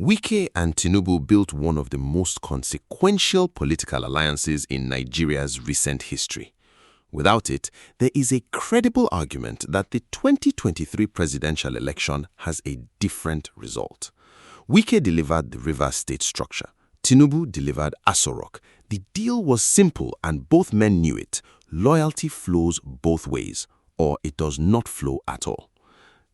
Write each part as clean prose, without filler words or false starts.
Wike and Tinubu built one of the most consequential political alliances in Nigeria's recent history. Without it, there is a credible argument that the 2023 presidential election has a different result. Wike delivered the Rivers State structure. Tinubu delivered Aso Rock. The deal was simple and both men knew it. Loyalty flows both ways, or it does not flow at all.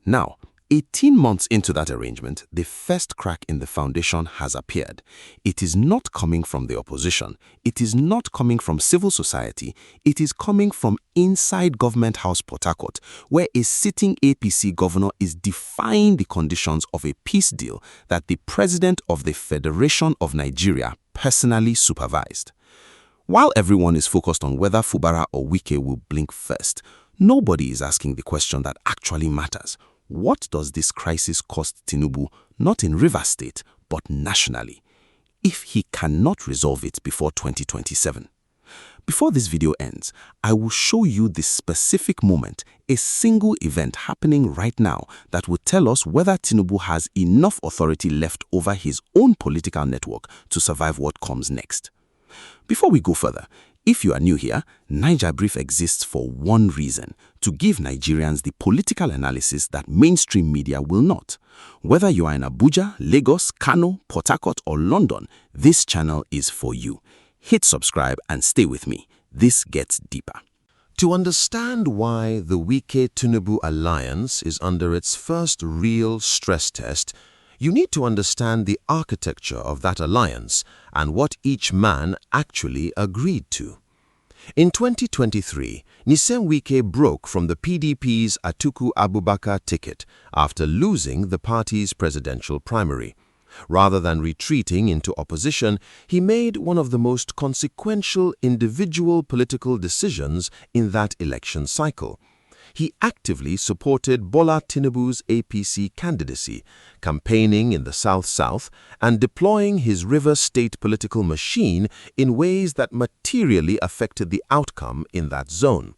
Now, 18 months into that arrangement, the first crack in the foundation has appeared. It is not coming from the opposition. It is not coming from civil society. It is coming from inside Government House Port Harcourt, where a sitting APC governor is defying the conditions of a peace deal that the President of the Federation of Nigeria personally supervised. While everyone is focused on whether Fubara or Wike will blink first, nobody is asking the question that actually matters. What does this crisis cost Tinubu, not in Rivers State, but nationally, if he cannot resolve it before 2027? Before this video ends, I will show you the specific moment, a single event happening right now that will tell us whether Tinubu has enough authority left over his own political network to survive what comes next. Before we go further, if you are new here, Niger Brief exists for one reason: to give Nigerians the political analysis that mainstream media will not. Whether you are in Abuja, Lagos, Kano, Port Harcourt, or London, this channel is for you. Hit subscribe and stay with me. This gets deeper. To understand why the Wike-Tinubu alliance is under its first real stress test, you need to understand the architecture of that alliance and what each man actually agreed to. In 2023, Nyesom Wike broke from the PDP's Atiku Abubakar ticket after losing the party's presidential primary. Rather than retreating into opposition, he made one of the most consequential individual political decisions in that election cycle. He actively supported Bola Tinubu's APC candidacy, campaigning in the South-South and deploying his Rivers State political machine in ways that materially affected the outcome in that zone.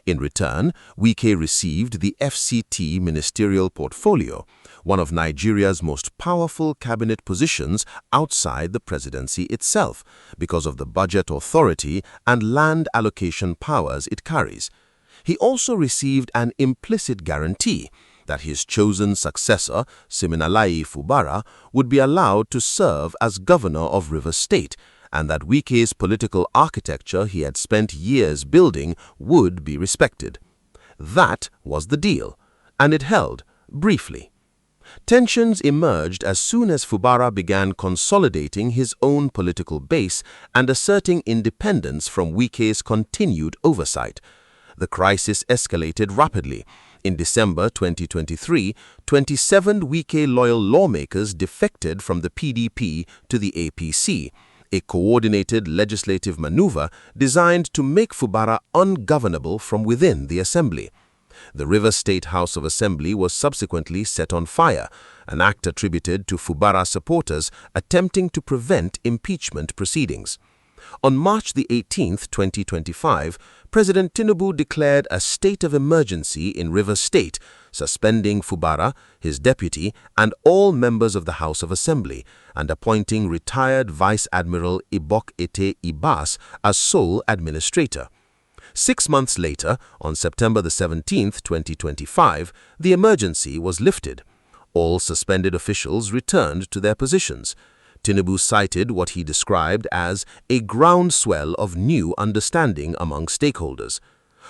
In return, Wike received the FCT ministerial portfolio, one of Nigeria's most powerful cabinet positions outside the presidency itself, because of the budget authority and land allocation powers it carries. He also received an implicit guarantee that his chosen successor, Siminalayi Fubara, would be allowed to serve as governor of Rivers State, and that Wike's political architecture he had spent years building would be respected. That was the deal, and it held briefly. Tensions emerged as soon as Fubara began consolidating his own political base and asserting independence from Wike's continued oversight. The crisis escalated rapidly. In December 2023, 27 Wike-loyal lawmakers defected from the PDP to the APC, a coordinated legislative maneuver designed to make Fubara ungovernable from within the assembly. The Rivers State House of Assembly was subsequently set on fire, an act attributed to Fubara supporters attempting to prevent impeachment proceedings. On March 18, 2025, President Tinubu declared a state of emergency in Rivers State, suspending Fubara, his deputy, and all members of the House of Assembly, and appointing retired Vice Admiral Ibok Ete Ibas as sole administrator. 6 months later, on September 17, 2025, the emergency was lifted. All suspended officials returned to their positions. Tinubu cited what he described as a groundswell of new understanding among stakeholders.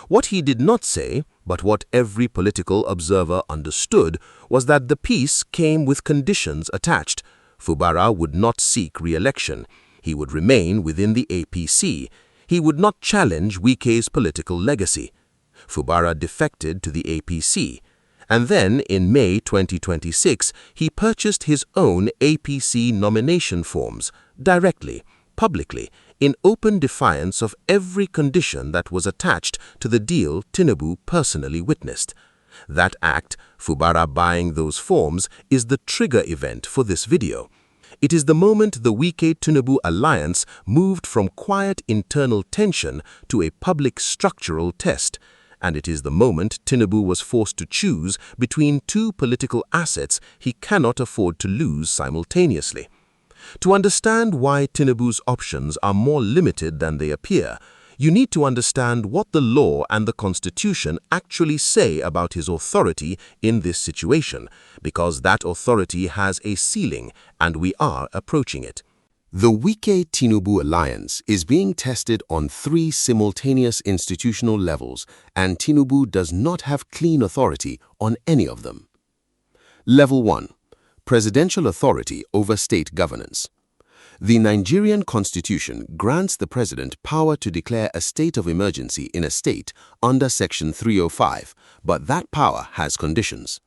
What he did not say, but what every political observer understood, was that the peace came with conditions attached. Fubara would not seek re-election. He would remain within the APC. He would not challenge Wike's political legacy. Fubara defected to the APC. And then, in May 2026, he purchased his own APC nomination forms, directly, publicly, in open defiance of every condition that was attached to the deal Tinubu personally witnessed. That act, Fubara buying those forms, is the trigger event for this video. It is the moment the Wike-Tinubu alliance moved from quiet internal tension to a public structural test. and it is the moment Tinubu was forced to choose between two political assets he cannot afford to lose simultaneously. To understand why Tinubu's options are more limited than they appear, you need to understand what the law and the constitution actually say about his authority in this situation, because that authority has a ceiling and we are approaching it. The Wike-Tinubu alliance is being tested on three simultaneous institutional levels, and Tinubu does not have clean authority on any of them. Level 1. Presidential authority over state governance. The Nigerian constitution grants the president power to declare a state of emergency in a state under Section 305, but that power has conditions.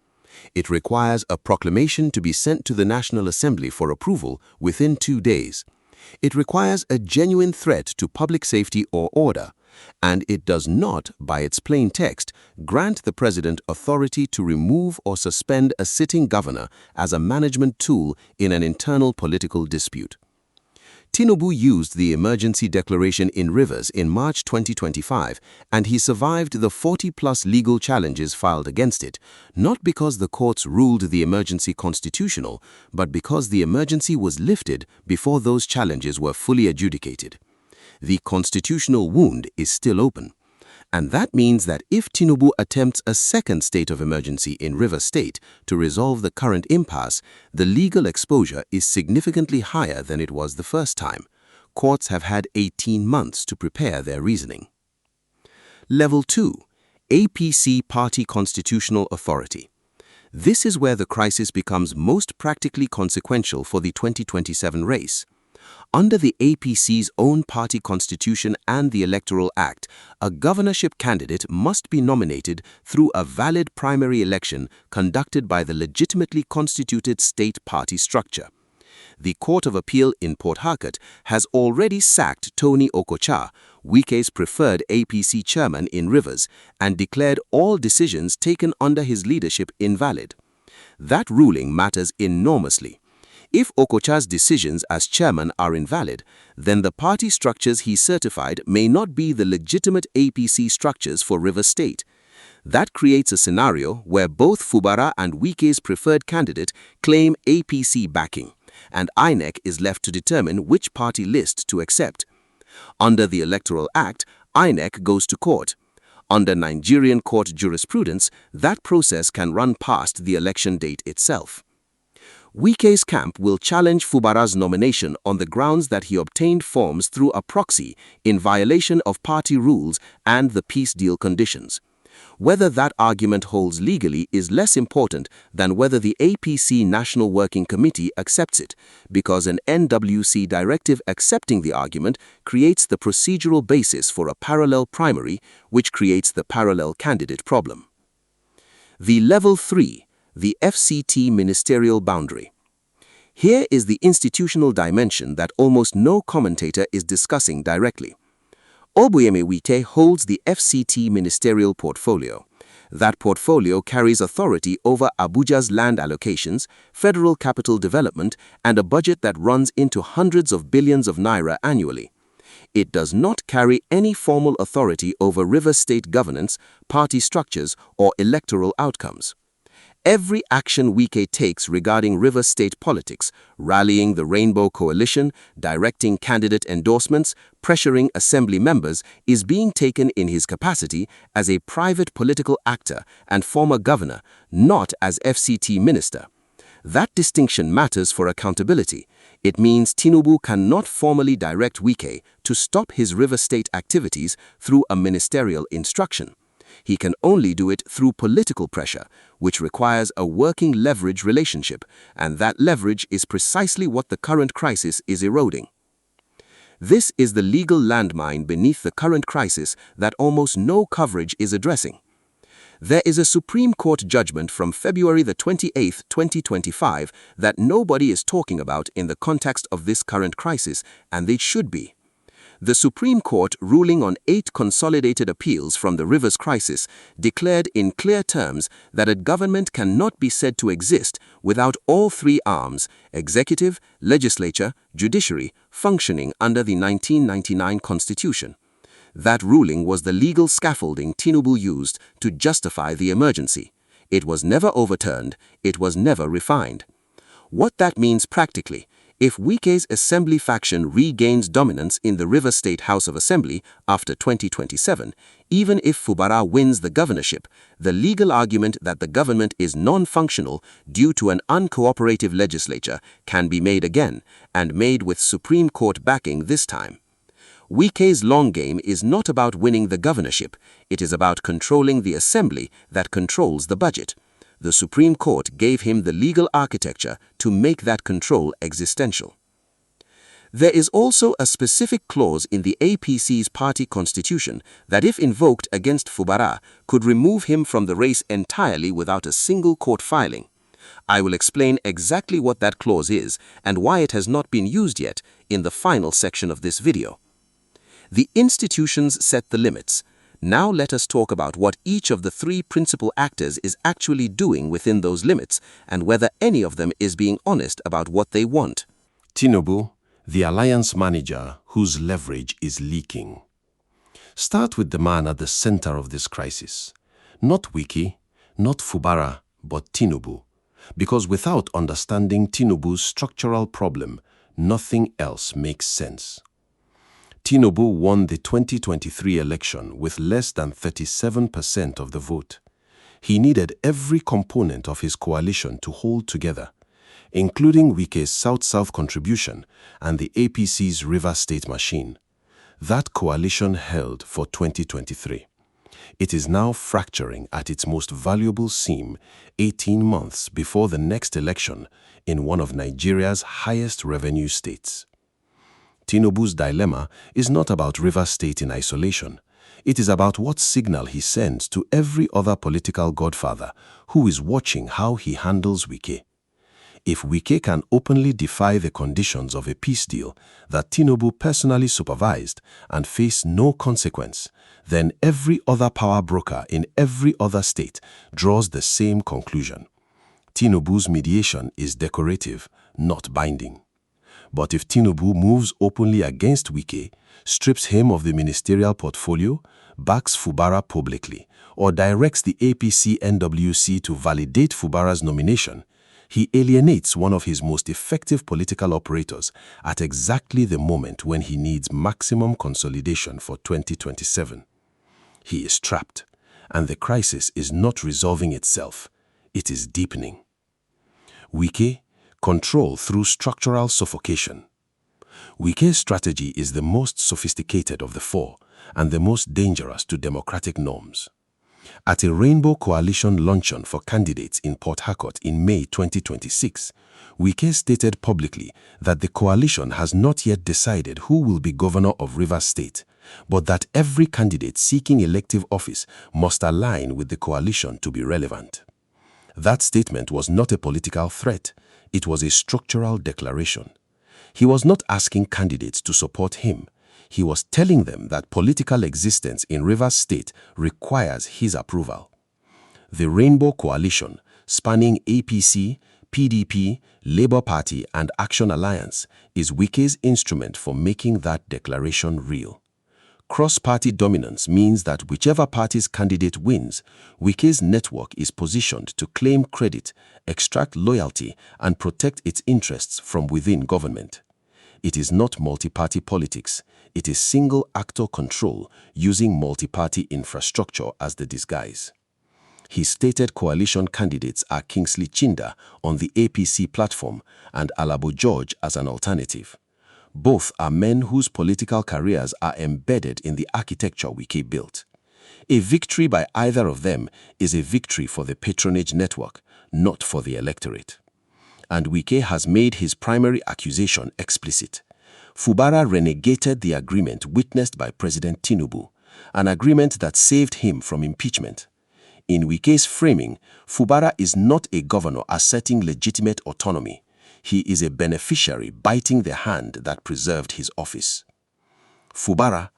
It requires a proclamation to be sent to the National Assembly for approval within 2 days. It requires a genuine threat to public safety or order, and it does not, by its plain text, grant the president authority to remove or suspend a sitting governor as a management tool in an internal political dispute. Tinubu used the emergency declaration in Rivers in March 2025, and he survived the 40-plus legal challenges filed against it, not because the courts ruled the emergency constitutional, but because the emergency was lifted before those challenges were fully adjudicated. The constitutional wound is still open. And that means that if Tinubu attempts a second state of emergency in Rivers State to resolve the current impasse, the legal exposure is significantly higher than it was the first time. Courts have had 18 months to prepare their reasoning. Level 2. APC Party Constitutional Authority. This is where the crisis becomes most practically consequential for the 2027 race. Under the APC's own party constitution and the Electoral Act, a governorship candidate must be nominated through a valid primary election conducted by the legitimately constituted state party structure. The Court of Appeal in Port Harcourt has already sacked Tony Okocha, Wike's preferred APC chairman in Rivers, and declared all decisions taken under his leadership invalid. That ruling matters enormously. If Okocha's decisions as chairman are invalid, then the party structures he certified may not be the legitimate APC structures for Rivers State. That creates a scenario where both Fubara and Wike's preferred candidate claim APC backing, and INEC is left to determine which party list to accept. Under the Electoral Act, INEC goes to court. Under Nigerian court jurisprudence, that process can run past the election date itself. Wike's camp will challenge Fubara's nomination on the grounds that he obtained forms through a proxy in violation of party rules and the peace deal conditions. Whether that argument holds legally is less important than whether the APC National Working Committee accepts it, because an NWC directive accepting the argument creates the procedural basis for a parallel primary, which creates the parallel candidate problem. The Level 3. The FCT ministerial boundary. Here is the institutional dimension that almost no commentator is discussing directly. Obuyemi Wike holds the FCT ministerial portfolio. That portfolio carries authority over Abuja's land allocations, federal capital development, and a budget that runs into hundreds of billions of naira annually. It does not carry any formal authority over Rivers State governance, party structures, or electoral outcomes. Every action Wike takes regarding Rivers State politics, rallying the Rainbow Coalition, directing candidate endorsements, pressuring assembly members, is being taken in his capacity as a private political actor and former governor, not as FCT minister. That distinction matters for accountability. It means Tinubu cannot formally direct Wike to stop his Rivers State activities through a ministerial instruction. He can only do it through political pressure, which requires a working leverage relationship, and that leverage is precisely what the current crisis is eroding. This is the legal landmine beneath the current crisis that almost no coverage is addressing. There is a Supreme Court judgment from February the 28th, 2025 that nobody is talking about in the context of this current crisis, and they should be. The Supreme Court, ruling on 8 consolidated appeals from the Rivers crisis, declared in clear terms that a government cannot be said to exist without all 3 arms, executive, legislature, judiciary, functioning under the 1999 Constitution. That ruling was the legal scaffolding Tinubu used to justify the emergency. It was never overturned, it was never refined. What that means practically: if Wike's assembly faction regains dominance in the Rivers State House of Assembly after 2027, even if Fubara wins the governorship, the legal argument that the government is non-functional due to an uncooperative legislature can be made again, and made with Supreme Court backing this time. Wike's long game is not about winning the governorship, it is about controlling the assembly that controls the budget. The Supreme Court gave him the legal architecture to make that control existential. There is also a specific clause in the APC's party constitution that, if invoked against Fubara, could remove him from the race entirely without a single court filing. I will explain exactly what that clause is and why it has not been used yet in the final section of this video. The institutions set the limits. Now let us talk about what each of the three principal actors is actually doing within those limits, and whether any of them is being honest about what they want. Tinubu, the alliance manager whose leverage is leaking. Start with the man at the center of this crisis. Not Wike, not Fubara, but Tinubu. Because without understanding Tinubu's structural problem, nothing else makes sense. Tinubu won the 2023 election with less than 37% of the vote. He needed every component of his coalition to hold together, including Wike's South-South contribution and the APC's Rivers State machine. That coalition held for 2023. It is now fracturing at its most valuable seam 18 months before the next election in one of Nigeria's highest revenue states. Tinubu's dilemma is not about Rivers State in isolation. It is about what signal he sends to every other political godfather who is watching how he handles Wike. If Wike can openly defy the conditions of a peace deal that Tinubu personally supervised and face no consequence, then every other power broker in every other state draws the same conclusion. Tinubu's mediation is decorative, not binding. But if Tinubu moves openly against Wike, strips him of the ministerial portfolio, backs Fubara publicly, or directs the APC NWC to validate Fubara's nomination, he alienates one of his most effective political operators at exactly the moment when he needs maximum consolidation for 2027. He is trapped, and the crisis is not resolving itself, it is deepening. Wike, control through structural suffocation. Wike's strategy is the most sophisticated of the four and the most dangerous to democratic norms. At a Rainbow Coalition luncheon for candidates in Port Harcourt in May 2026, Wike stated publicly that the coalition has not yet decided who will be governor of Rivers State, but that every candidate seeking elective office must align with the coalition to be relevant. That statement was not a political threat. It was a structural declaration. He was not asking candidates to support him. He was telling them that political existence in Rivers State requires his approval. The Rainbow Coalition, spanning APC, PDP, Labour Party and Action Alliance, is Wike's instrument for making that declaration real. Cross-party dominance means that whichever party's candidate wins, Wike's network is positioned to claim credit, extract loyalty, and protect its interests from within government. It is not multi-party politics. It is single-actor control using multi-party infrastructure as the disguise. His stated coalition candidates are Kingsley Chinda on the APC platform and Alabo George as an alternative. Both are men whose political careers are embedded in the architecture Wike built. A victory by either of them is a victory for the patronage network, not for the electorate. And Wike has made his primary accusation explicit. Fubara renegated the agreement witnessed by President Tinubu, an agreement that saved him from impeachment. In Wike's framing, Fubara is not a governor asserting legitimate autonomy. He is a beneficiary biting the hand that preserved his office. Fubara,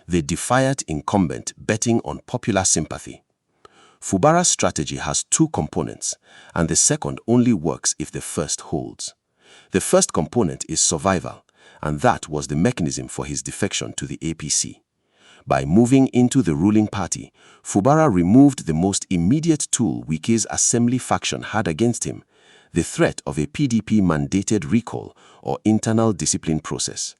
the defiant incumbent betting on popular sympathy. Fubara's strategy has two components, and the second only works if the first holds. The first component is survival, and that was the mechanism for his defection to the APC. By moving into the ruling party, Fubara removed the most immediate tool Wike's assembly faction had against him, the threat of a PDP-mandated recall or internal discipline process.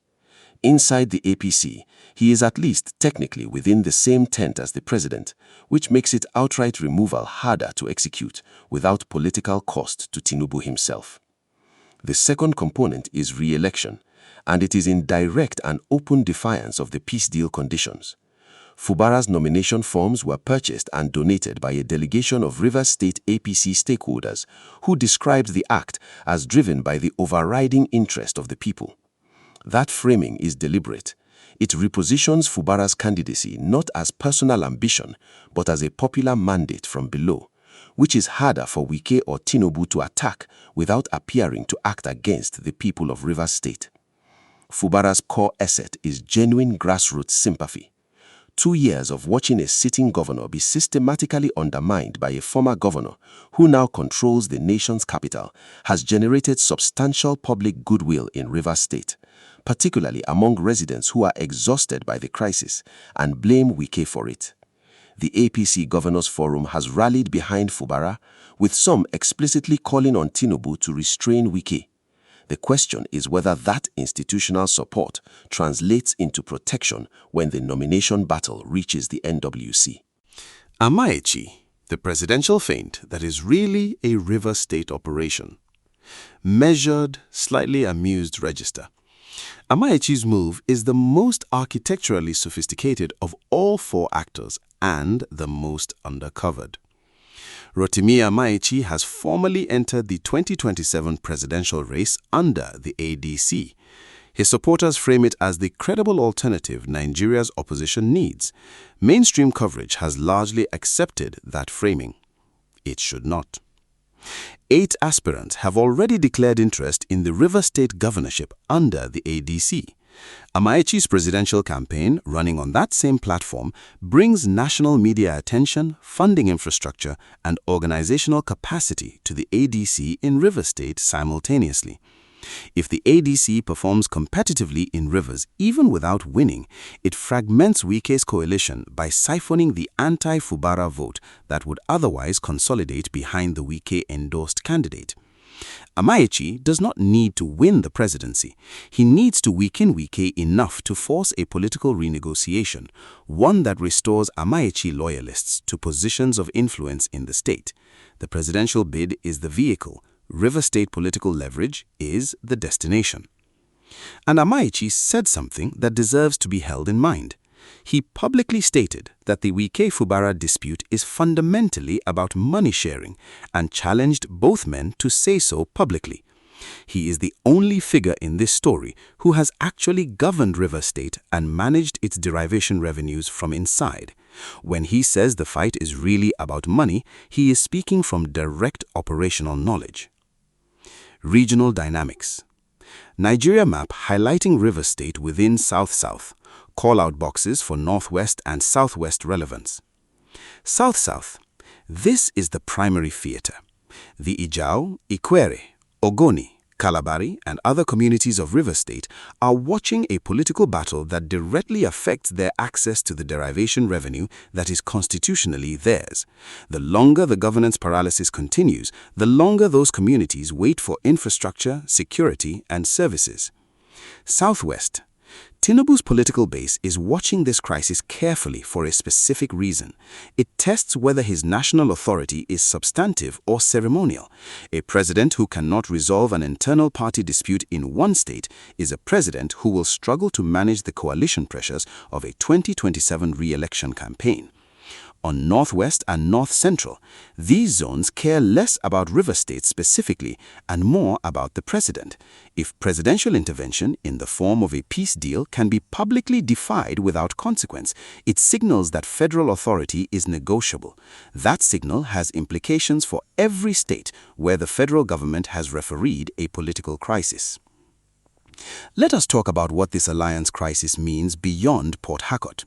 Inside the APC, he is at least technically within the same tent as the president, which makes it outright removal harder to execute without political cost to Tinubu himself. The second component is re-election, and it is in direct and open defiance of the peace deal conditions. Fubara's nomination forms were purchased and donated by a delegation of Rivers State APC stakeholders who described the act as driven by the overriding interest of the people. That framing is deliberate. It repositions Fubara's candidacy not as personal ambition, but as a popular mandate from below, which is harder for Wike or Tinubu to attack without appearing to act against the people of Rivers State. Fubara's core asset is genuine grassroots sympathy. 2 years of watching a sitting governor be systematically undermined by a former governor who now controls the nation's capital has generated substantial public goodwill in Rivers State, particularly among residents who are exhausted by the crisis and blame Wike for it. The APC Governors Forum has rallied behind Fubara, with some explicitly calling on Tinubu to restrain Wike. The question is whether that institutional support translates into protection when the nomination battle reaches the NWC. Amaechi, the presidential feint that is really a Rivers State operation. Measured, slightly amused register. Amaechi's move is the most architecturally sophisticated of all 4 actors and the most undercovered. Rotimi Amaechi has formally entered the 2027 presidential race under the ADC. His supporters frame it as the credible alternative Nigeria's opposition needs. Mainstream coverage has largely accepted that framing. It should not. 8 aspirants have already declared interest in the Rivers State governorship under the ADC. Amaechi's presidential campaign, running on that same platform, brings national media attention, funding infrastructure, and organizational capacity to the ADC in Rivers State simultaneously. If the ADC performs competitively in Rivers even without winning, it fragments Wike's coalition by siphoning the anti-Fubara vote that would otherwise consolidate behind the Wike-endorsed candidate. Amaechi does not need to win the presidency. He needs to weaken Wike enough to force a political renegotiation, one that restores Amaechi loyalists to positions of influence in the state. The presidential bid is the vehicle. Rivers State political leverage is the destination. And Amaechi said something that deserves to be held in mind. He publicly stated that the Wike-Fubara dispute is fundamentally about money sharing and challenged both men to say so publicly. He is the only figure in this story who has actually governed Rivers State and managed its derivation revenues from inside. When he says the fight is really about money, he is speaking from direct operational knowledge. Regional dynamics. Nigeria map highlighting Rivers State within South-South. Call-out boxes for Northwest and Southwest relevance. South-South. This is the primary theater. The Ijao, Ikwere, Ogoni, Kalabari, and other communities of Rivers State are watching a political battle that directly affects their access to the derivation revenue that is constitutionally theirs. The longer the governance paralysis continues, the longer those communities wait for infrastructure, security, and services. Southwest. Tinubu's political base is watching this crisis carefully for a specific reason. It tests whether his national authority is substantive or ceremonial. A president who cannot resolve an internal party dispute in one state is a president who will struggle to manage the coalition pressures of a 2027 re-election campaign. On Northwest and North Central, these zones care less about Rivers State specifically and more about the president. If presidential intervention in the form of a peace deal can be publicly defied without consequence, it signals that federal authority is negotiable. That signal has implications for every state where the federal government has refereed a political crisis. Let us talk about what this alliance crisis means beyond Port Harcourt.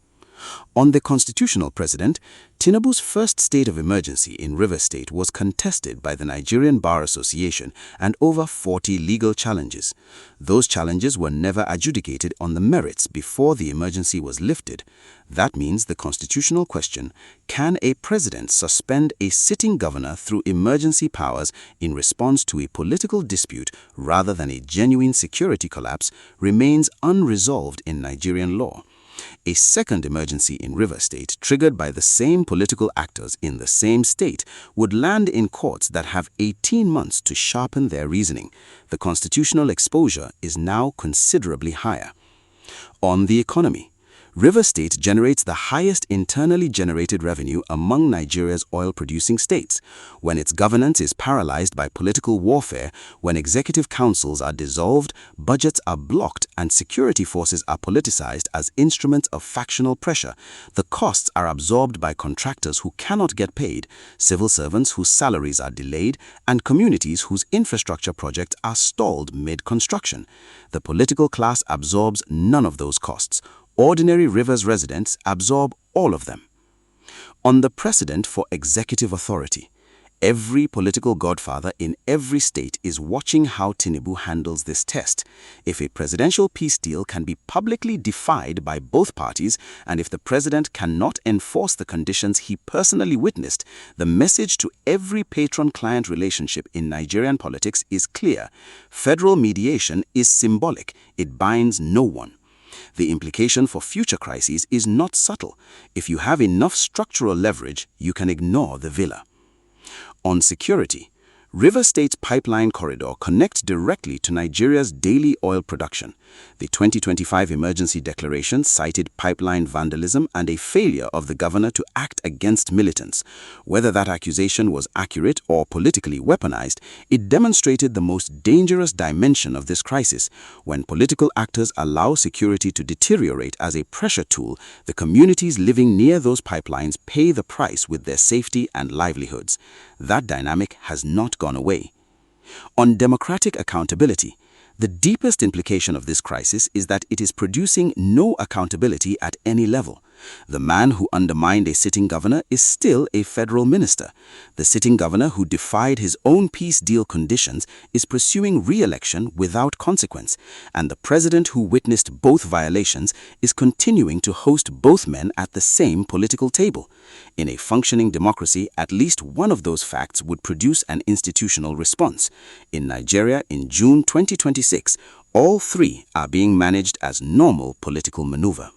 On the constitutional precedent, Tinubu's first state of emergency in Rivers State was contested by the Nigerian Bar Association and over 40 legal challenges. Those challenges were never adjudicated on the merits before the emergency was lifted. That means the constitutional question, can a president suspend a sitting governor through emergency powers in response to a political dispute rather than a genuine security collapse, remains unresolved in Nigerian law. A second emergency in Rivers State, triggered by the same political actors in the same state, would land in courts that have 18 months to sharpen their reasoning. The constitutional exposure is now considerably higher. On the economy, Rivers State generates the highest internally generated revenue among Nigeria's oil-producing states. When its governance is paralyzed by political warfare, when executive councils are dissolved, budgets are blocked, and security forces are politicized as instruments of factional pressure, the costs are absorbed by contractors who cannot get paid, civil servants whose salaries are delayed, and communities whose infrastructure projects are stalled mid-construction. The political class absorbs none of those costs. Ordinary Rivers residents absorb all of them. On the precedent for executive authority, every political godfather in every state is watching how Tinubu handles this test. If a presidential peace deal can be publicly defied by both parties, and if the president cannot enforce the conditions he personally witnessed, the message to every patron-client relationship in Nigerian politics is clear. Federal mediation is symbolic. It binds no one. The implication for future crises is not subtle. If you have enough structural leverage, you can ignore the villa. On security, Rivers State's pipeline corridor connects directly to Nigeria's daily oil production. The 2025 emergency declaration cited pipeline vandalism and a failure of the governor to act against militants. Whether that accusation was accurate or politically weaponized, it demonstrated the most dangerous dimension of this crisis. When political actors allow security to deteriorate as a pressure tool, the communities living near those pipelines pay the price with their safety and livelihoods. That dynamic has not gone away. On democratic accountability, the deepest implication of this crisis is that it is producing no accountability at any level. The man who undermined a sitting governor is still a federal minister. The sitting governor who defied his own peace deal conditions is pursuing re-election without consequence, and the president who witnessed both violations is continuing to host both men at the same political table. In a functioning democracy, at least one of those facts would produce an institutional response. In Nigeria, in June 2026, all three are being managed as normal political maneuver.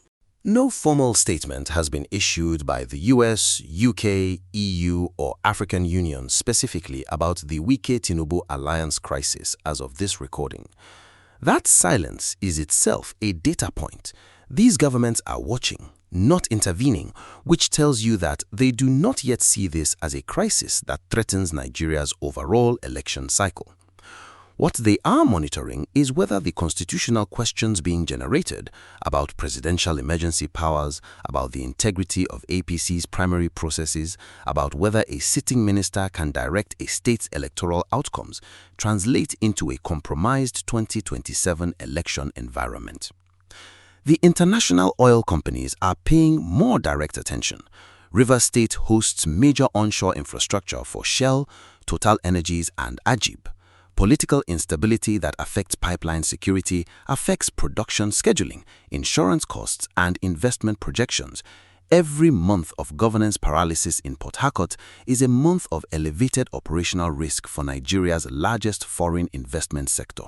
No formal statement has been issued by the US, UK, EU, or African Union specifically about the Wike-Tinubu alliance crisis as of this recording. That silence is itself a data point. These governments are watching, not intervening, which tells you that they do not yet see this as a crisis that threatens Nigeria's overall election cycle. What they are monitoring is whether the constitutional questions being generated about presidential emergency powers, about the integrity of APC's primary processes, about whether a sitting minister can direct a state's electoral outcomes, translate into a compromised 2027 election environment. The international oil companies are paying more direct attention. Rivers State hosts major onshore infrastructure for Shell, Total Energies, and Ajib. Political instability that affects pipeline security affects production scheduling, insurance costs, and investment projections. Every month of governance paralysis in Port Harcourt is a month of elevated operational risk for Nigeria's largest foreign investment sector.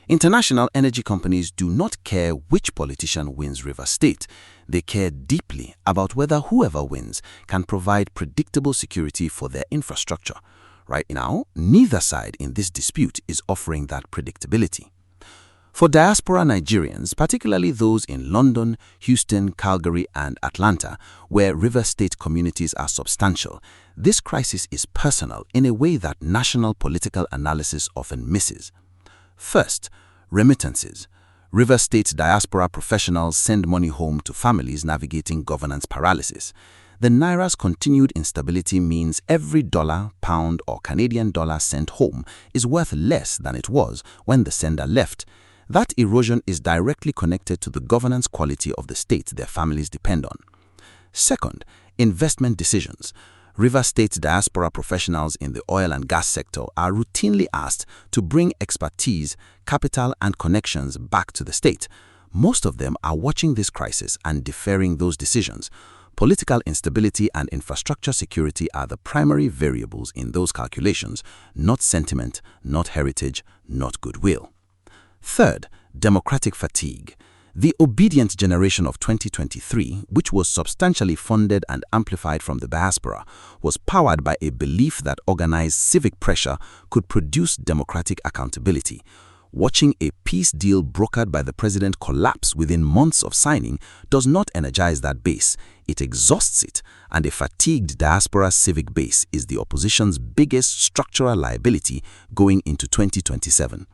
International energy companies do not care which politician wins Rivers State. They care deeply about whether whoever wins can provide predictable security for their infrastructure. Right now, neither side in this dispute is offering that predictability. For diaspora Nigerians, particularly those in London, Houston, Calgary, and Atlanta, where Rivers State communities are substantial, this crisis is personal in a way that national political analysis often misses. First, remittances. Rivers State diaspora professionals send money home to families navigating governance paralysis. The Naira's continued instability means every dollar, pound, or Canadian dollar sent home is worth less than it was when the sender left. That erosion is directly connected to the governance quality of the state their families depend on. Second, investment decisions. Rivers State diaspora professionals in the oil and gas sector are routinely asked to bring expertise, capital, and connections back to the state. Most of them are watching this crisis and deferring those decisions. Political instability and infrastructure security are the primary variables in those calculations, not sentiment, not heritage, not goodwill. Third, democratic fatigue. The obedient generation of 2023, which was substantially funded and amplified from the diaspora, was powered by a belief that organized civic pressure could produce democratic accountability. Watching a peace deal brokered by the president collapse within months of signing does not energize that base. It exhausts it, and a fatigued diaspora civic base is the opposition's biggest structural liability going into 2027.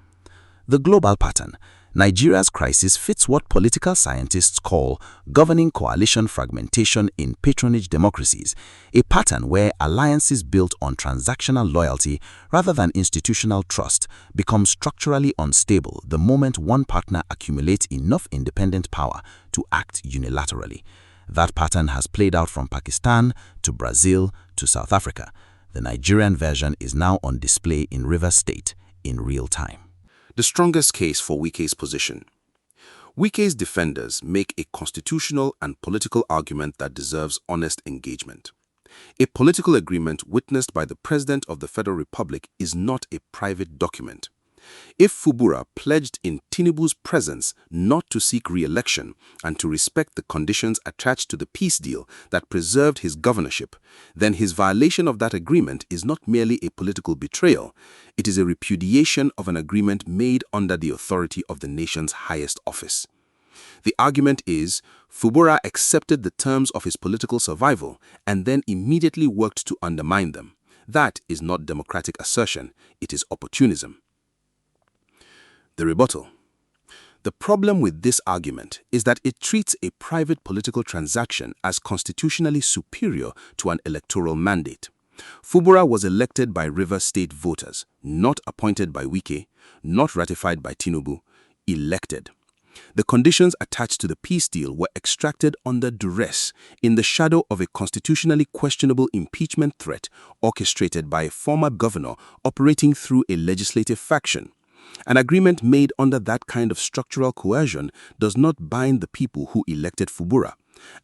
The global pattern. Nigeria's crisis fits what political scientists call governing coalition fragmentation in patronage democracies, a pattern where alliances built on transactional loyalty rather than institutional trust become structurally unstable the moment one partner accumulates enough independent power to act unilaterally. That pattern has played out from Pakistan to Brazil to South Africa. The Nigerian version is now on display in Rivers State in real time. The strongest case for Wike's position. Wike's defenders make a constitutional and political argument that deserves honest engagement. A political agreement witnessed by the President of the Federal Republic is not a private document. If Fubara pledged in Tinubu's presence not to seek re-election and to respect the conditions attached to the peace deal that preserved his governorship, then his violation of that agreement is not merely a political betrayal, it is a repudiation of an agreement made under the authority of the nation's highest office. The argument is, Fubara accepted the terms of his political survival and then immediately worked to undermine them. That is not democratic assertion, it is opportunism. The rebuttal. The problem with this argument is that it treats a private political transaction as constitutionally superior to an electoral mandate. Fubara was elected by Rivers State voters, not appointed by Wike, not ratified by Tinubu, elected. The conditions attached to the peace deal were extracted under duress in the shadow of a constitutionally questionable impeachment threat orchestrated by a former governor operating through a legislative faction. An agreement made under that kind of structural coercion does not bind the people who elected Fubara,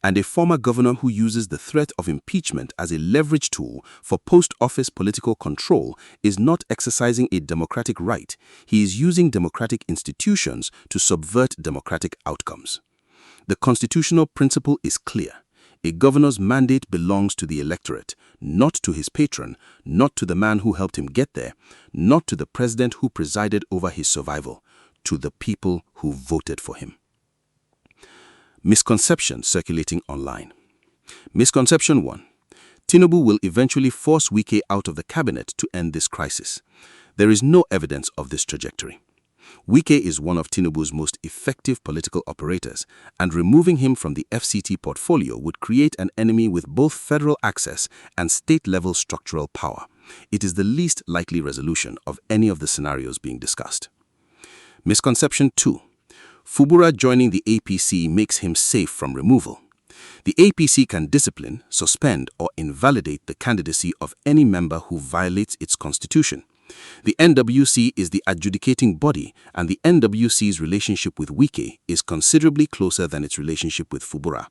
and a former governor who uses the threat of impeachment as a leverage tool for post-office political control is not exercising a democratic right. He is using democratic institutions to subvert democratic outcomes. The constitutional principle is clear. A governor's mandate belongs to the electorate, not to his patron, not to the man who helped him get there, not to the president who presided over his survival, to the people who voted for him. Misconception circulating online. Misconception 1. Tinubu will eventually force Wike out of the cabinet to end this crisis. There is no evidence of this trajectory. Wike is one of Tinubu's most effective political operators, and removing him from the FCT portfolio would create an enemy with both federal access and state-level structural power. It is the least likely resolution of any of the scenarios being discussed. Misconception 2. Fubara joining the APC makes him safe from removal. The APC can discipline, suspend, or invalidate the candidacy of any member who violates its constitution. The NWC is the adjudicating body, and the NWC's relationship with Wike is considerably closer than its relationship with Fubara.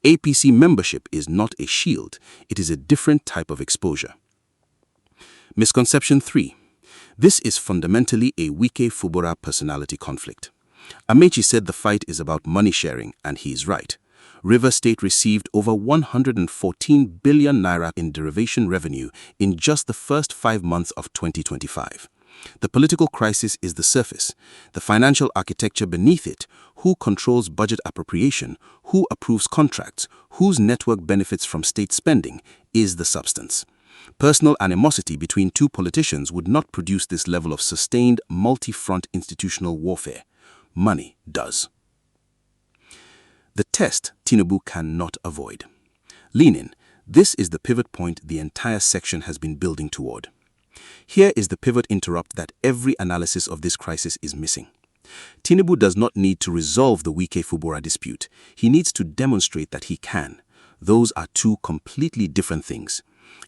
APC membership is not a shield, it is a different type of exposure. Misconception 3. This is fundamentally a Wike-Fubara personality conflict. Amechi said the fight is about money sharing, and he is right. Rivers State received over 114 billion naira in derivation revenue in just the first 5 months of 2025. The political crisis is the surface. The financial architecture beneath it, who controls budget appropriation, who approves contracts, whose network benefits from state spending, is the substance. Personal animosity between two politicians would not produce this level of sustained multi-front institutional warfare. Money does. The test Tinubu cannot avoid. Lean-in, this is the pivot point the entire section has been building toward. Here is the pivot interrupt that every analysis of this crisis is missing. Tinubu does not need to resolve the Wike-Fubara dispute. He needs to demonstrate that he can. Those are two completely different things.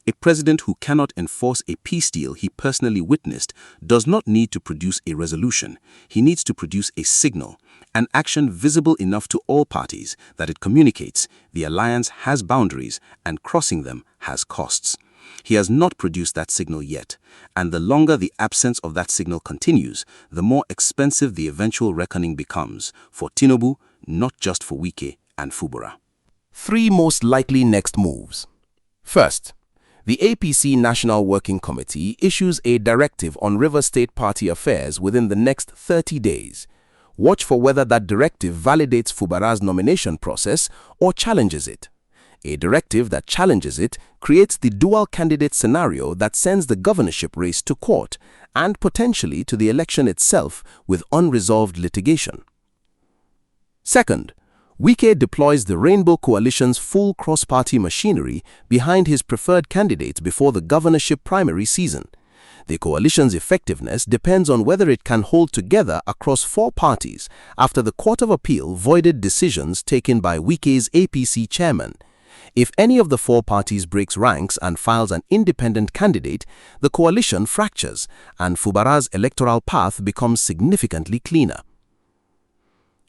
A president who cannot enforce a peace deal he personally witnessed does not need to produce a resolution. He needs to produce a signal, an action visible enough to all parties that it communicates the alliance has boundaries and crossing them has costs. He has not produced that signal yet, and the longer the absence of that signal continues, the more expensive the eventual reckoning becomes for Tinubu, not just for Wike and Fubara. 3 most likely next moves. First, the APC National Working Committee issues a directive on River State party affairs within the next 30 days. Watch for whether that directive validates Fubara's nomination process or challenges it. A directive that challenges it creates the dual candidate scenario that sends the governorship race to court and potentially to the election itself with unresolved litigation. Second, Wike deploys the Rainbow Coalition's full cross-party machinery behind his preferred candidates before the governorship primary season. The coalition's effectiveness depends on whether it can hold together across 4 parties after the Court of Appeal voided decisions taken by Wike's APC chairman. If any of the 4 parties breaks ranks and files an independent candidate, the coalition fractures and Fubara's electoral path becomes significantly cleaner.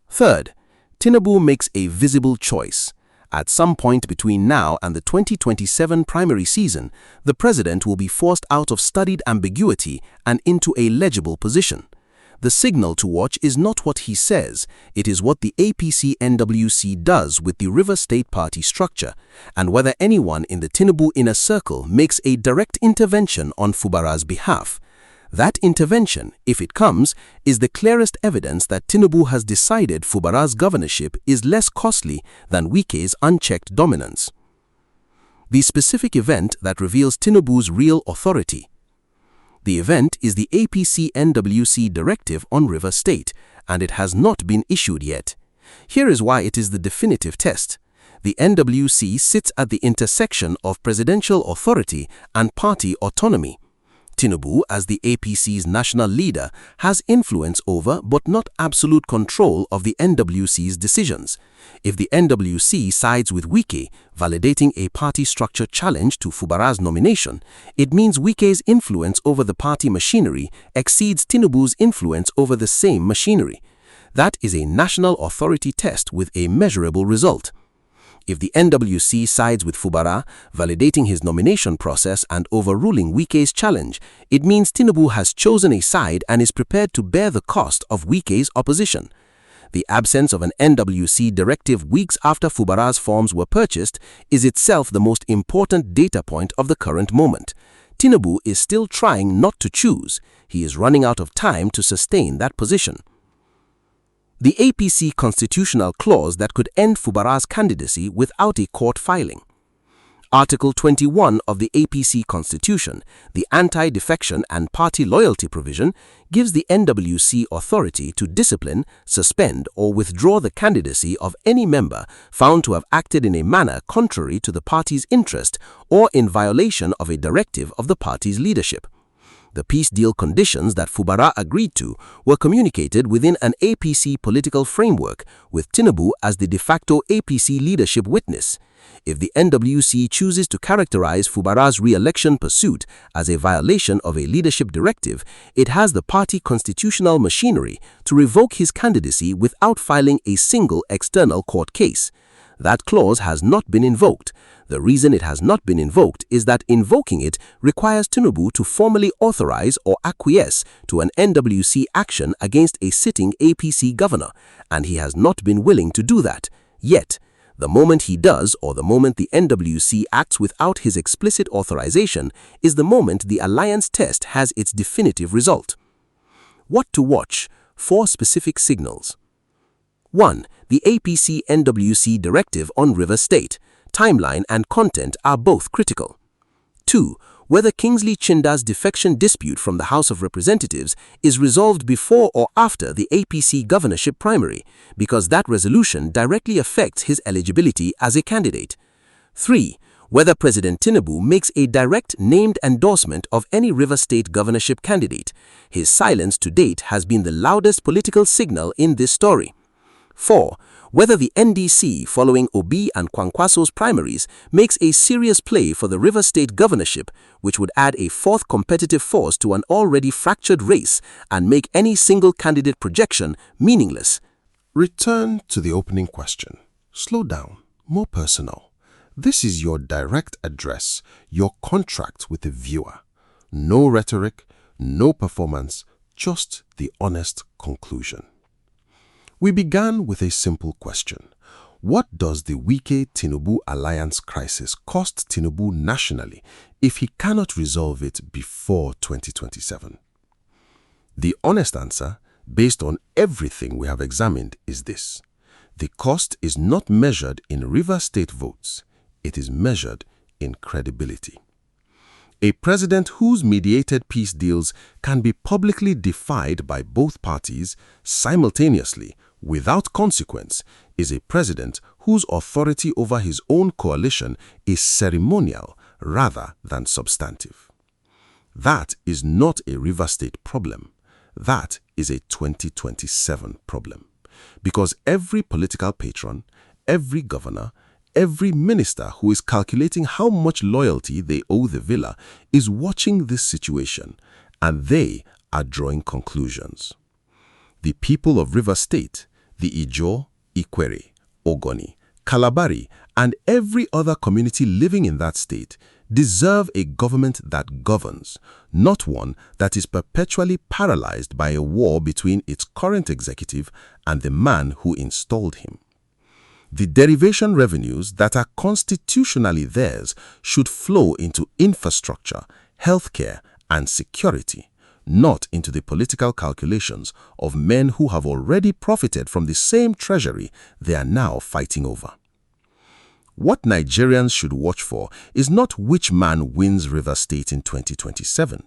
Third, Tinubu makes a visible choice. At some point between now and the 2027 primary season, the president will be forced out of studied ambiguity and into a legible position. The signal to watch is not what he says, it is what the APC-NWC does with the River State party structure, and whether anyone in the Tinubu inner circle makes a direct intervention on Fubara's behalf. That intervention, if it comes, is the clearest evidence that Tinubu has decided Fubara's governorship is less costly than Wike's unchecked dominance. The specific event that reveals Tinubu's real authority. The event is the APC-NWC directive on River State, and it has not been issued yet. Here is why it is the definitive test. The NWC sits at the intersection of presidential authority and party autonomy. Tinubu, as the APC's national leader, has influence over but not absolute control of the NWC's decisions. If the NWC sides with Wike, validating a party structure challenge to Fubara's nomination, it means Wike's influence over the party machinery exceeds Tinubu's influence over the same machinery. That is a national authority test with a measurable result. If the NWC sides with Fubara, validating his nomination process and overruling Wike's challenge, it means Tinubu has chosen a side and is prepared to bear the cost of Wike's opposition. The absence of an NWC directive weeks after Fubara's forms were purchased is itself the most important data point of the current moment. Tinubu is still trying not to choose. He is running out of time to sustain that position. The APC constitutional clause that could end Fubara's candidacy without a court filing. Article 21 of the APC Constitution, the anti-defection and party loyalty provision, gives the NWC authority to discipline, suspend, or withdraw the candidacy of any member found to have acted in a manner contrary to the party's interest or in violation of a directive of the party's leadership. The peace deal conditions that Fubara agreed to were communicated within an APC political framework, with Tinubu as the de facto APC leadership witness. If the NWC chooses to characterize Fubara's re-election pursuit as a violation of a leadership directive, it has the party constitutional machinery to revoke his candidacy without filing a single external court case. That clause has not been invoked. The reason it has not been invoked is that invoking it requires Tinubu to formally authorize or acquiesce to an NWC action against a sitting APC governor, and he has not been willing to do that. Yet, the moment he does, or the moment the NWC acts without his explicit authorization, is the moment the alliance test has its definitive result. What to watch? 4 specific signals. 1. The APC-NWC directive on River State. Timeline and content are both critical. 2. Whether Kingsley Chinda's defection dispute from the House of Representatives is resolved before or after the APC governorship primary, because that resolution directly affects his eligibility as a candidate. 3. Whether President Tinubu makes a direct named endorsement of any River State governorship candidate. His silence to date has been the loudest political signal in this story. 4. Whether the NDC, following Obi and Kwankwaso's primaries, makes a serious play for the Rivers State governorship, which would add a fourth competitive force to an already fractured race and make any single candidate projection meaningless. Return to the opening question. Slow down, more personal. This is your direct address, your contract with the viewer. No rhetoric, no performance, just the honest conclusion. We began with a simple question. What does the Wike-Tinubu alliance crisis cost Tinubu nationally if he cannot resolve it before 2027? The honest answer, based on everything we have examined, is this. The cost is not measured in Rivers State votes. It is measured in credibility. A president whose mediated peace deals can be publicly defied by both parties simultaneously without consequence is a president whose authority over his own coalition is ceremonial rather than substantive. That is not a Rivers State problem. That is a 2027 problem. Because every political patron, every governor, every minister who is calculating how much loyalty they owe the villa is watching this situation, and they are drawing conclusions. The people of Rivers State, the Ijaw, Ikwere, Ogoni, Kalabari, and every other community living in that state deserve a government that governs, not one that is perpetually paralyzed by a war between its current executive and the man who installed him. The derivation revenues that are constitutionally theirs should flow into infrastructure, healthcare, and security, not into the political calculations of men who have already profited from the same treasury they are now fighting over. What Nigerians should watch for is not which man wins Rivers State in 2027.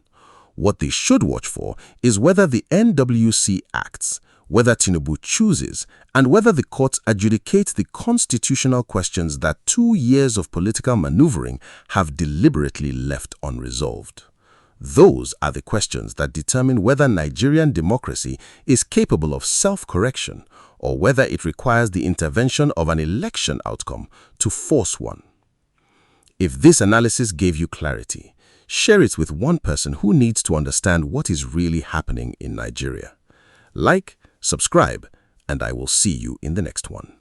What they should watch for is whether the NWC acts, whether Tinubu chooses, and whether the courts adjudicate the constitutional questions that 2 years of political maneuvering have deliberately left unresolved. Those are the questions that determine whether Nigerian democracy is capable of self-correction or whether it requires the intervention of an election outcome to force one. If this analysis gave you clarity, share it with one person who needs to understand what is really happening in Nigeria. Like, subscribe, and I will see you in the next one.